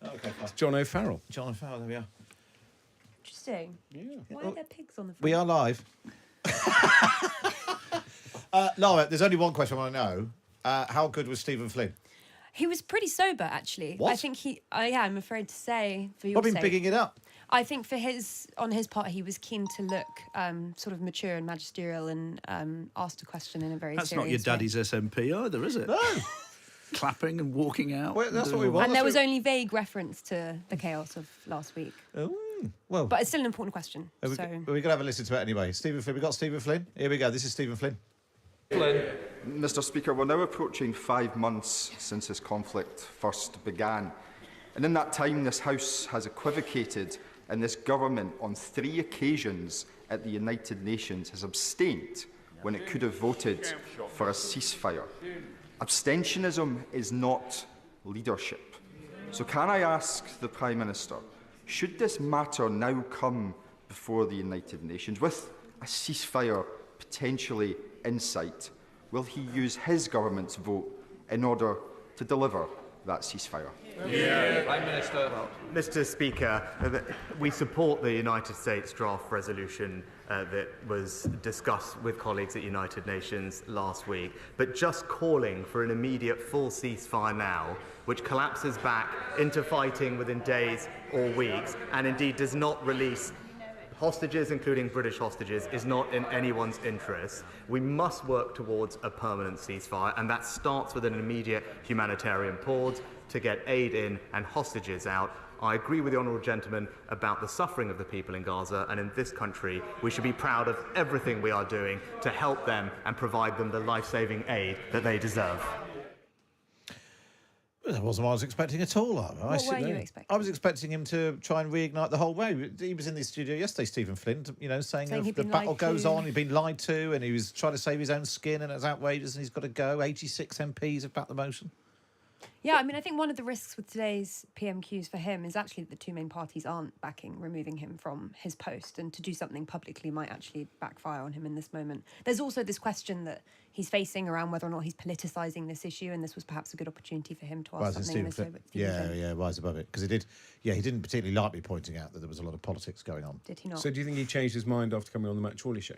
Okay, fine. It's John O'Farrell. John O'Farrell, there we are. Interesting. Yeah. Why are there pigs on the front? We are live. Lara, there's only one question I want to know. How good was Stephen Flynn? He was pretty sober, actually. What? I think I'm afraid to say, for your I've been sake. bigging it up. I think on his part, he was keen to look sort of mature and magisterial and asked a question in a very That's serious not your way. daddy's SMP either, is it? No. Clapping and walking out. Well, that's what we want. And there was only vague reference to the chaos of last week. Oh, well. But it's still an important question. We're going to have a listen to it anyway. Stephen Flynn. We got Stephen Flynn. Here we go. This is Stephen Flynn. Mr. Speaker, we're now approaching 5 months since this conflict first began. And in that time, this House has equivocated and this government on 3 occasions at the United Nations has abstained when it could have voted for a ceasefire. Abstentionism is not leadership. So can I ask the Prime Minister, should this matter now come before the United Nations, with a ceasefire potentially in sight, will he use his government's vote in order to deliver that ceasefire? Prime Minister. Well, Mr. Speaker, we support the United States draft resolution that was discussed with colleagues at United Nations last week, but just calling for an immediate full ceasefire now, which collapses back into fighting within days or weeks, and indeed does not release hostages, including British hostages, is not in anyone's interest. We must work towards a permanent ceasefire, and that starts with an immediate humanitarian pause to get aid in and hostages out. I agree with the honourable gentleman about the suffering of the people in Gaza, and in this country we should be proud of everything we are doing to help them and provide them the life-saving aid that they deserve. That wasn't what I was expecting at all. What were you expecting? I was expecting him to try and reignite the whole way. He was in the studio yesterday, Stephen Flynn, saying he'd the been battle lied goes to. on, he'd been lied to, and he was trying to save his own skin, and it's outrageous, and he's got to go. 86 MPs have backed the motion. Yeah, I mean, I think one of the risks with today's PMQs for him is actually that the two main parties aren't removing him from his post, and to do something publicly might actually backfire on him in this moment. There's also this question that he's facing around whether or not he's politicising this issue, and this was perhaps a good opportunity for him to ask something. Rise above it. Because he didn't particularly like me pointing out that there was a lot of politics going on. Did he not? So do you think he changed his mind after coming on the Matt Chorley show?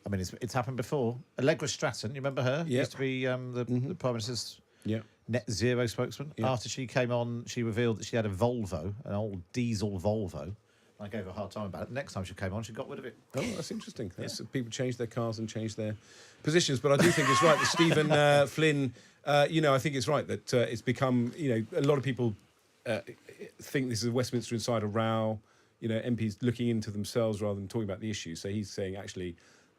I mean, it's happened before. Allegra Stratton, you remember her? Yep. Used to be the Prime Minister's net zero spokesman. Yep. After she came on, she revealed that she had a Volvo, an old diesel Volvo. I gave her a hard time about it. The next time she came on, she got rid of it. Oh, that's interesting. People change their cars and change their positions. But I do think it's right that Stephen Flynn, I think it's right that it's become, a lot of people think this is a Westminster Insider row, MPs looking into themselves rather than talking about the issue. So he's saying, actually,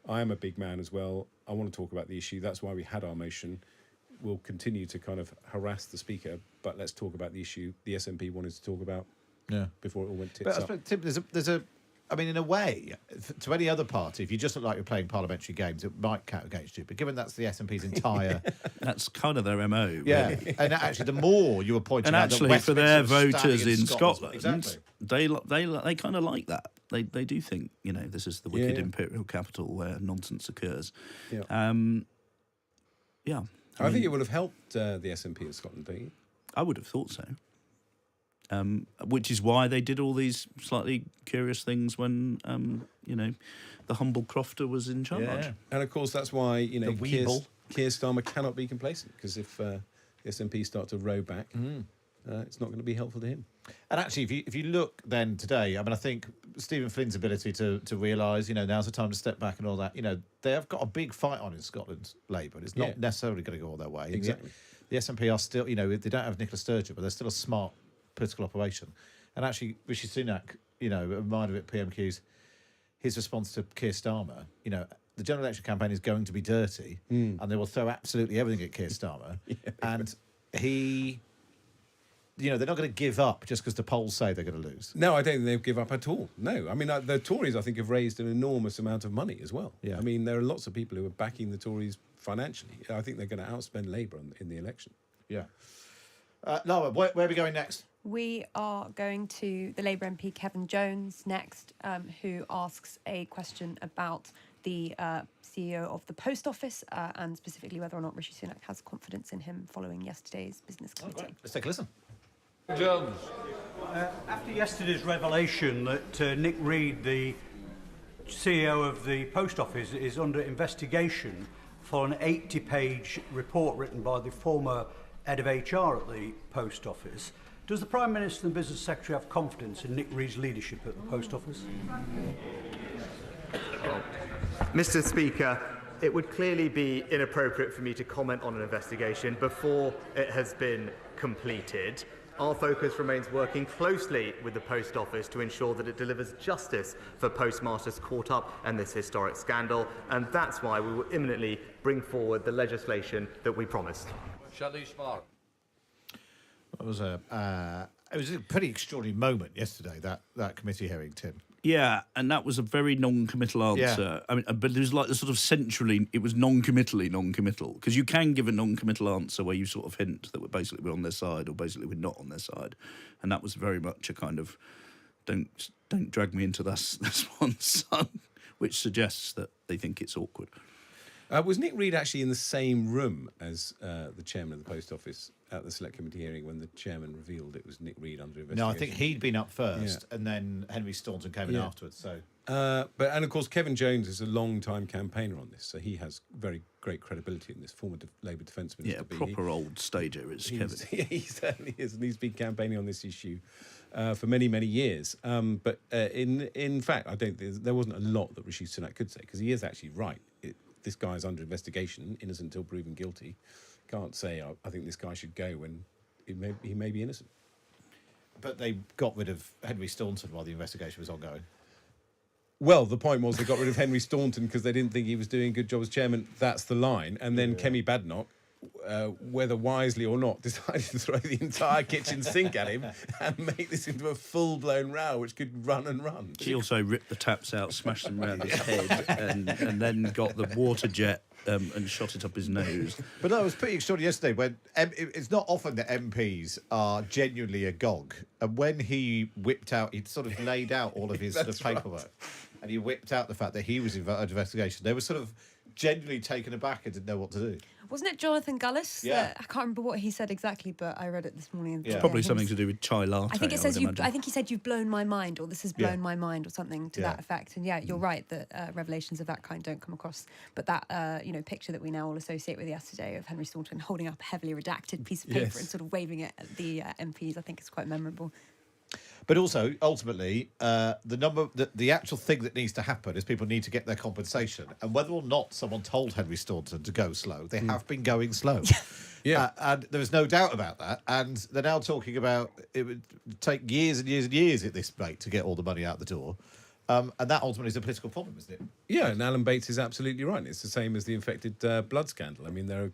I am a big man as well. I want to talk about the issue. That's why we had our motion. We'll continue to kind of harass the Speaker, but let's talk about the issue the SNP wanted to talk about before it all went tits up. But Tim, in a way, to any other party, if you just look like you're playing parliamentary games, it might count against you. But given that's the SNP's entire... That's kind of their MO. Yeah, really. and actually, the more you were pointing out... And actually, for their voters in Scotland, Scotland, they kind of like that. They do think, this is the wicked imperial capital where nonsense occurs. Yeah. I think it would have helped the SNP of Scotland, don't you? I would have thought so. Which is why they did all these slightly curious things when, the humble crofter was in charge. Yeah. And of course, that's why, Keir Starmer cannot be complacent, because if the SNP start to row back, it's not going to be helpful to him. And actually, if you look then today, I think Stephen Flynn's ability to realise, now's the time to step back and all that, they have got a big fight on in Scotland, Labour, and it's not necessarily going to go all their way. Exactly. The SNP are still, they don't have Nicola Sturgeon, but they're still a smart political operation. And actually, Rishi Sunak, a reminder at PMQs, his response to Keir Starmer, the general election campaign is going to be dirty, and they will throw absolutely everything at Keir Starmer. And he... they're not going to give up just because the polls say they're going to lose. No, I don't think they'll give up at all. No. The Tories, I think, have raised an enormous amount of money as well. Yeah. There are lots of people who are backing the Tories financially. I think they're going to outspend Labour in the election. Yeah. Lara, where are we going next? We are going to the Labour MP Kevin Jones next, who asks a question about the CEO of the Post Office and specifically whether or not Rishi Sunak has confidence in him following yesterday's business committee. Let's take a listen. Jones. After yesterday's revelation that Nick Reed, the CEO of the Post Office, is under investigation for an 80-page report written by the former head of HR at the Post Office, does the Prime Minister and Business Secretary have confidence in Nick Reed's leadership at the Post Office? Mr. Speaker, it would clearly be inappropriate for me to comment on an investigation before it has been completed. Our focus remains working closely with the Post Office to ensure that it delivers justice for postmasters caught up in this historic scandal, and that's why we will imminently bring forward the legislation that we promised. It was a pretty extraordinary moment yesterday, that committee hearing, Tim. Yeah, and that was a very non-committal answer. Yeah. But it was like the sort of centrally, it was non-committal, because you can give a non-committal answer where you sort of hint that we're on their side or basically we're not on their side. And that was very much a kind of don't drag me into this one, son, which suggests that they think it's awkward. Was Nick Reid actually in the same room as the chairman of the Post Office at the Select Committee hearing when the chairman revealed it was Nick Reid under investigation? No, I think he'd been up first, and then Henry Staunton came in afterwards. So, and of course, Kevin Jones is a long-time campaigner on this, so he has very great credibility in this. Former Labour Defence Minister, Yeah, proper old stager is Kevin. He certainly is, and he's been campaigning on this issue for many, many years. But in fact, I don't. There wasn't a lot that Rishi Sunak could say because he is actually right. This guy's under investigation, innocent until proven guilty. Can't say I think this guy should go when he may be innocent. But they got rid of Henry Staunton while the investigation was ongoing. Well, the point was they got rid of Henry Staunton because they didn't think he was doing a good job as chairman. That's the line. And then Kemi Badenoch, whether wisely or not, decided to throw the entire kitchen sink at him and make this into a full-blown row which could run and run. She also ripped the taps out, smashed them around his head, and then got the water jet and shot it up his nose. But no, it was pretty extraordinary yesterday when it's not often that MPs are genuinely agog. And when he whipped out, he'd sort of laid out all of his sort of paperwork, and he whipped out the fact that he was in investigation. They were sort of genuinely taken aback and didn't know what to do. Wasn't it Jonathan Gullis? Yeah. I can't remember what he said exactly, but I read it this morning. It's probably something to do with chai latte. I think it says I think he said you've blown my mind, or this has blown my mind, or something to that effect. And you're right that revelations of that kind don't come across. But that picture that we now all associate with yesterday of Henry Staunton holding up a heavily redacted piece of paper and sort of waving it at the MPs, I think is quite memorable. But also, ultimately, the actual thing that needs to happen is people need to get their compensation. And whether or not someone told Henry Staunton to go slow, they have been going slow. And there is no doubt about that. And they're now talking about it would take years and years and years at this rate to get all the money out the door. And that ultimately is a political problem, isn't it? Yeah, and Alan Bates is absolutely right. It's the same as the infected blood scandal. I mean, the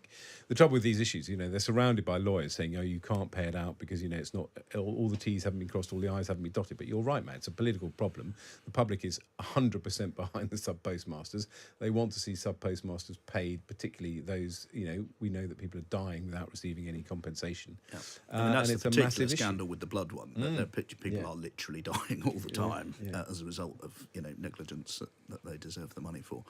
trouble with these issues, they're surrounded by lawyers saying, you can't pay it out because, it's not, all the T's haven't been crossed, all the I's haven't been dotted. But you're right, man, it's a political problem. The public is 100% behind the sub-postmasters. They want to see sub-postmasters paid, particularly those, we know that people are dying without receiving any compensation. Yeah. And that's it's the a particular massive scandal with the blood one. People are literally dying all the time as a result of negligence that they deserve the money for.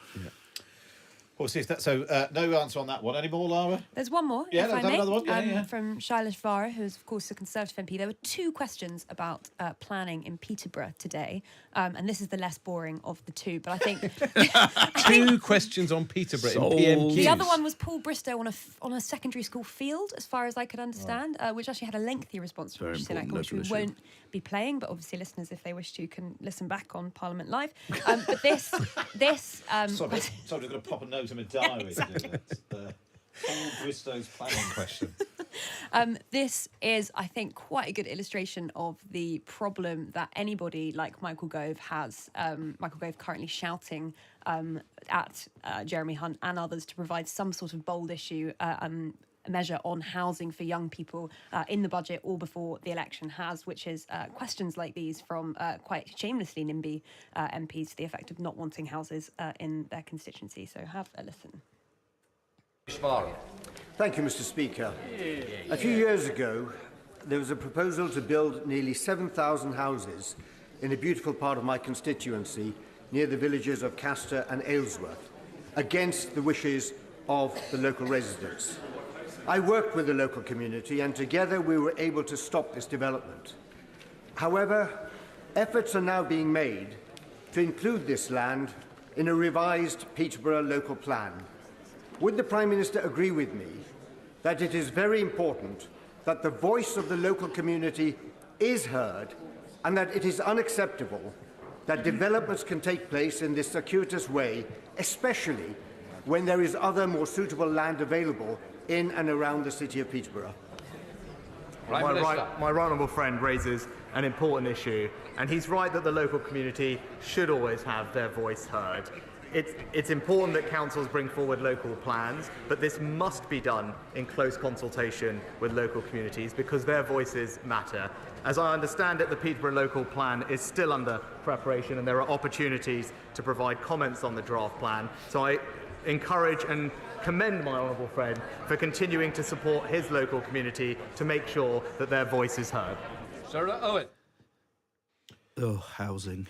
We'll see if that. So no answer on that one. Any more, Lara? There's one more. Yeah, if I there's may, another one. From Shailesh Vara, who is of course a Conservative MP. There were two questions about planning in Peterborough today, and this is the less boring of the two. But I think two questions on Peterborough in PMQs. The other one was Paul Bristow on a secondary school field, as far as I could understand, which actually had a lengthy response from Rishi Sunak, which we won't be playing, but obviously listeners, if they wish to, can listen back on Parliament Live. But this sorry, I'm going to pop a note in my diary. Paul Bristow's planning question. This is, I think, quite a good illustration of the problem that anybody like Michael Gove has. Michael Gove currently shouting at Jeremy Hunt and others to provide some sort of bold issue measure on housing for young people in the budget or before the election which is questions like these from quite shamelessly NIMBY MPs to the effect of not wanting houses in their constituency. So have a listen. Thank you, Mr. Speaker. A few years ago, there was a proposal to build nearly 7,000 houses in a beautiful part of my constituency near the villages of Castor and Aylesworth, against the wishes of the local residents. I worked with the local community, and together we were able to stop this development. However, efforts are now being made to include this land in a revised Peterborough local plan. Would the Prime Minister agree with me that it is very important that the voice of the local community is heard, and that it is unacceptable that developments can take place in this circuitous way, especially when there is other more suitable land available in and around the city of Peterborough? My right honourable friend raises an important issue, and he's right that the local community should always have their voice heard. It's important that councils bring forward local plans, but this must be done in close consultation with local communities because their voices matter. As I understand it, the Peterborough local plan is still under preparation and there are opportunities to provide comments on the draft plan. So I encourage and commend my honourable friend for continuing to support his local community to make sure that their voice is heard. Sir Owen. Oh, housing.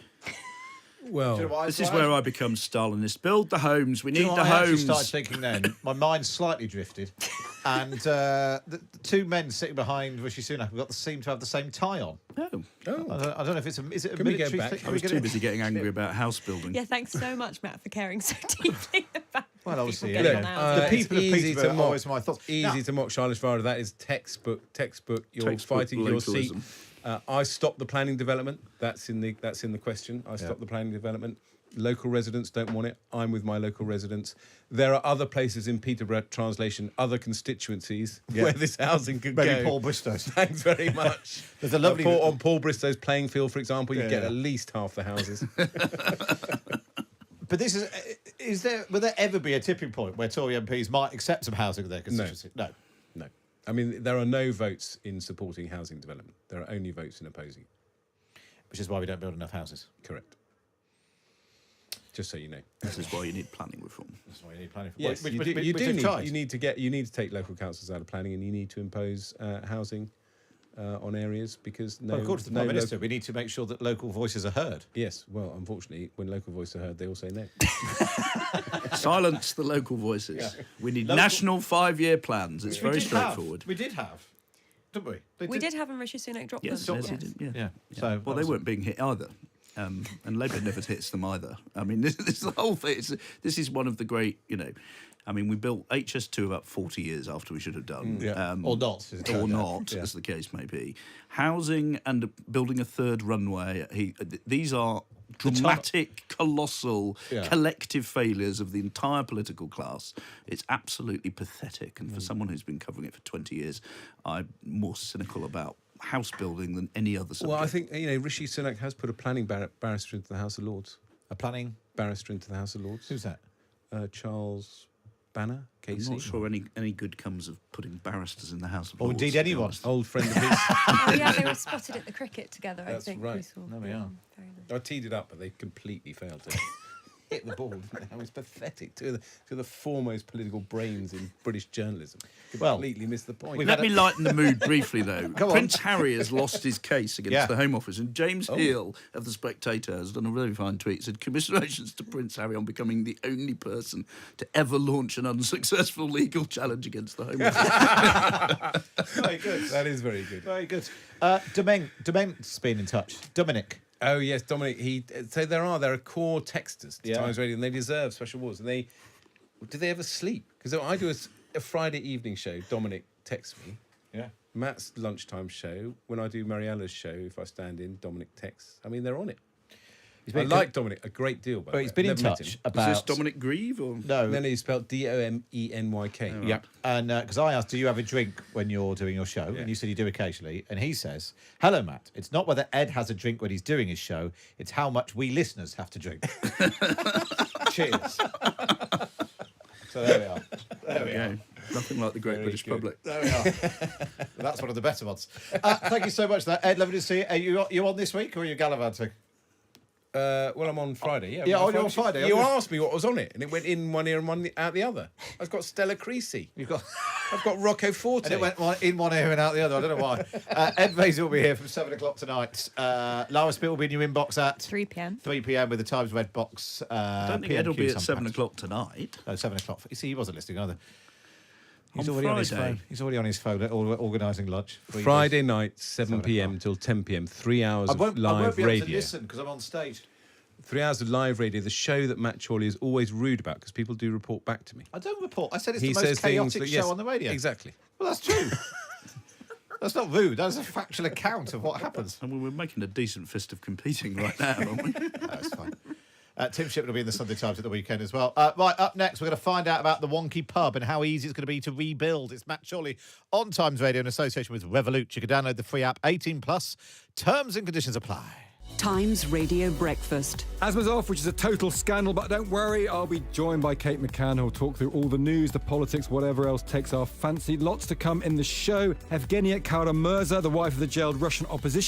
Well, Do you know what this I- is where I become Stalinist. Build the homes. We Do you need know the what I actually homes. started thinking then? My mind slightly drifted, and the two men sitting behind Rishi Sunak seem to have the same tie on. Oh. I don't know if it's is it a Can we military go back? thing? I Can we was get too it? busy getting angry about house building. Yeah, thanks so much, Matt, for caring so deeply about Well, obviously, people yeah. getting on houses. The people of it's easy Peterborough to are mock. always my thoughts. Easy to mock Charlotte Varda. That is textbook. You're Textbook fighting your seat. localism. I stopped the planning development. That's in the question. I stopped the planning development. Local residents don't want it. I'm with my local residents. There are other places in Peterborough, translation, other constituencies where this housing could Maybe go. Paul Bristow's. Thanks very much. There's a lovely on Paul Bristow's playing field, for example, you Yeah, get yeah. at least half the houses. But this is there? Will there ever be a tipping point where Tory MPs might accept some housing in their constituency? No. No. I mean, there are no votes in supporting housing development. There are only votes in opposing. Which is why we don't build enough houses. Correct. Just so you know. This is why you need planning reform. That's why you need planning. Yes, Which you they've need tried. you need to take local councils out of planning, and you need to impose housing on areas because Well, according to the Prime Minister, we need to make sure that local voices are heard. Yes, well, unfortunately, when local voices are heard, they all say no. Silence the local voices. Yeah. We need national 5-year plans. It's very We did have- straightforward. We did have, didn't we? We did have, and Rishi Sunak dropped Yes, them. yes, he did. Yeah. Yeah. Yeah. So Well, they weren't being hit either. And Labour never hits them either. I mean, this is the whole thing. This is one of the great, I mean, we built HS2 about 40 years after we should have done. Yeah. Or not, as it turned Or out. not, Yeah. as the case may be. Housing and building a third runway, these are dramatic, colossal, collective failures of the entire political class. It's absolutely pathetic. And for someone who's been covering it for 20 years, I'm more cynical about house building than any other subject. Well, I think Rishi Sunak has put a planning barrister into the House of Lords. A planning barrister into the House of Lords. Who's that? Charles Banner, KC. I'm not sure any good comes of putting barristers in the House of Or Lords. indeed to be anyone. honest. Old friend of his. Oh, yeah, they were spotted at the cricket together, That's I think. right. We saw. There we are. Very nice. I teed it up, but they completely failed to hit the ball. It was pathetic. Two of the foremost political brains in British journalism completely missed the point. Let me lighten the mood briefly, though. Come on. Prince Harry has lost his case against Yeah. the Home Office, and James Oh. Heal of The Spectator has done a really fine tweet. Said, commiserations to Prince Harry on becoming the only person to ever launch an unsuccessful legal challenge against the Home Office. Very good. That is very good. Very good. Domenic's been in touch. Dominic. Oh yes, Dominic. So there are core texters to Yeah. Times Radio, and they deserve special awards. And do they ever sleep? Because I do a Friday evening show. Dominic texts me. Yeah. Matt's lunchtime show. When I do Marialla's show, if I stand in, Dominic texts. I mean, they're on it. I like Dominic a great deal. By the way. he's been in Never met touch him. about. Is this Dominic Grieve or No. Then he's spelled Domenyk. Yeah, and because I asked, do you have a drink when you're doing your show? And you said you do occasionally. And he says, hello, Matt. It's not whether Ed has a drink when he's doing his show. It's how much we listeners have to drink. Cheers. So there we are. There we are. Nothing like the great British public. There we are. That's one of the better ones. Thank you so much for that. Ed, lovely to see you. Are you on this week or are you gallivanting? Well, I'm on Friday. Yeah, Yeah, you're on Friday. You asked me what was on it, and it went in one ear and one out the other. I've got Stella Creasy. I've got Rocco Forte. And it went in one ear and out the other. I don't know why. Ed Vaizey will be here from 7 o'clock tonight. Lara Spirit will be in your inbox at 3 p.m. 3 p.m. with the Times Red Box. I don't think Ed will be at PMQs 7 Unpacked. o'clock tonight. No, 7 o'clock. You see, he wasn't listening either. He's On already on his Friday. phone. He's already on his phone, organising lunch. Friday night, 7 p.m. till 10 p.m. 3 hours I of won't be live able to radio. listen because I'm on stage. 3 hours of live radio, the show that Matt Chorley is always rude about because people do report back to me. I don't report. I said it's He the most says things chaotic that- show yes, on the radio. Exactly. Well, that's true. That's not rude. That's a factual account of what happens. And we're making a decent fist of competing right now, aren't we? That's fine. Tim Shipman will be in the Sunday Times at the weekend as well. Right, up next, we're going to find out about the wonky pub and how easy it's going to be to rebuild. It's Matt Chorley on Times Radio in association with Revolut. You can download the free app, 18+. Terms and conditions apply. Times Radio Breakfast. Asma's off, which is a total scandal, but don't worry, I'll be joined by Kate McCann, who'll talk through all the news, the politics, whatever else takes our fancy. Lots to come in the show. Evgenia Kara-Murza, the wife of the jailed Russian opposition